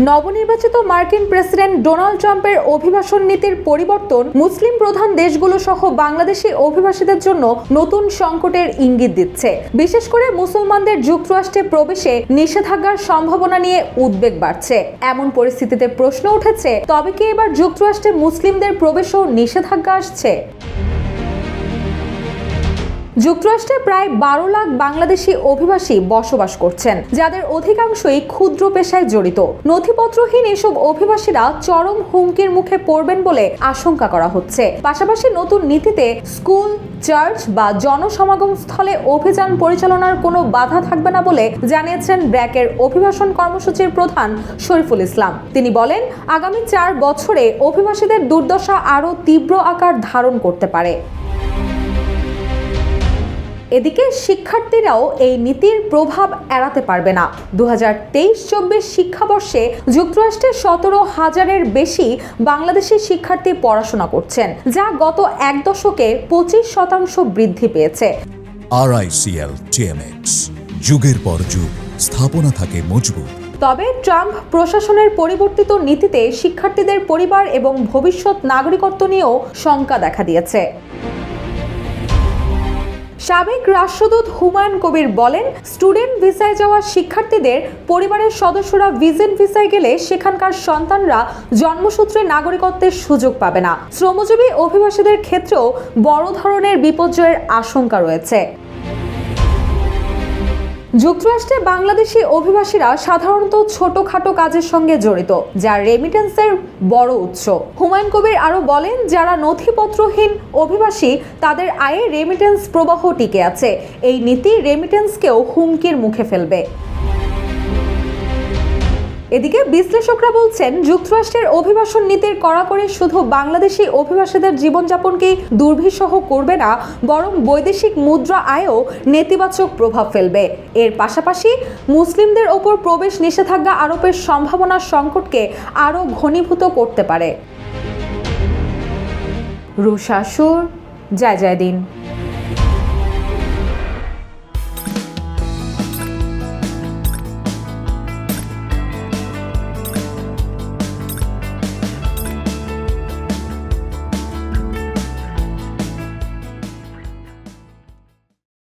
নবনির্বাচিত মার্কিন president Donald ট্রাম্পের অভিবাসন নীতির পরিবর্তন মুসলিম প্রধান দেশগুলো সহ বাংলাদেশি অভিবাসীদের জন্য নতুন সংকটের ইঙ্গিত দিচ্ছে। বিশেষ করে মুসলমানদের যুক্তরাষ্ট্রে প্রবেশে নিষেধাজ্ঞার সম্ভাবনা নিয়ে উদ্বেগ বাড়ছে। এমন পরিস্থিতিতে প্রশ্ন উঠেছে, তবে কি এবার যুক্তরাষ্ট্রে মুসলিমদের প্রবেশেও নিষেধাজ্ঞা আসছে? যুক্তরাষ্ট্রে প্রায় 12 লাখ বাংলাদেশি অভিবাসী বসবাস করছেন, যাদের অধিকাংশই ক্ষুদ্র পেশায় জড়িত। নথিপত্রহীন এসব অভিবাসীরা চরম হুমকির মুখে পড়বেন বলে আশঙ্কা করা হচ্ছে। পাশাপাশি নতুন নীতিতে স্কুল, চার্চ বা জনসমাগম স্থলে অভিযান পরিচালনার কোনো বাধা থাকবে না বলে জানিয়েছেন ব্র্যাকের অভিবাসন কর্মসূচির প্রধান শরীফুল ইসলাম। তিনি বলেন, আগামী 4 বছরে অভিবাসীদের দুর্দশা আরও তীব্র আকার ধারণ করতে পারে। এদিকে শিক্ষার্থীরাও এই নীতির প্রভাব এড়াতে পারবে না। 2023-24 শিক্ষাবর্ষে যুক্তরাষ্ট্রে 17,000-এর বেশি বাংলাদেশি শিক্ষার্থী পড়াশোনা করছেন, যা গত এক দশকে 25% বৃদ্ধি পেয়েছে। RICL TMX, যুগের পর যুগ স্থাপনা থাকে মজবুত। তবে ট্রাম্প প্রশাসনের পরিবর্তিত নীতিতে শিক্ষার্থীদের পরিবার এবং ভবিষ্যৎ নাগরিকত্ব নিয়েও শঙ্কা দেখা দিয়েছে। সাবেক রাষ্ট্রদূত হুমায়ুন কবির বলেন, স্টুডেন্ট ভিসায় যাওয়া শিক্ষার্থীদের পরিবারের সদস্যরা ভিজিট ভিসায় গেলে সেখানকার সন্তানরা জন্মসূত্রে নাগরিকত্বের সুযোগ পাবে না। শ্রমজীবী অভিবাসীদের ক্ষেত্রেও বড় ধরনের বিপর্যয়ের আশঙ্কা রয়েছে। যুক্তরাষ্ট্রে বাংলাদেশি অভিবাসীরা সাধারণত ছোটখাটো কাজের সঙ্গে জড়িত, যা রেমিটেন্সের বড় উৎস। হুমায়ুন কবির আরও বলেন, যারা নথিপত্রহীন অভিবাসী তাদের আয়ে রেমিটেন্স প্রবাহ টিকে আছে। এই নীতি রেমিটেন্সকেও হুমকির মুখে ফেলবে। এদিকে বিশ্লেষকরা বলছেন, যুক্তরাষ্ট্রের অভিবাসন নীতির কড়াকড়ি শুধু বাংলাদেশি অভিবাসীদের জীবনযাপনকেই দুর্বিষহ করবে না, বরং বৈদেশিক মুদ্রা আয়েও নেতিবাচক প্রভাব ফেলবে। এর পাশাপাশি মুসলিমদের ওপর প্রবেশ নিষেধাজ্ঞা আরোপের সম্ভাবনার সংকটকে আরও ঘনীভূত করতে পারে। রুশা সুর, জয় জয় দিন।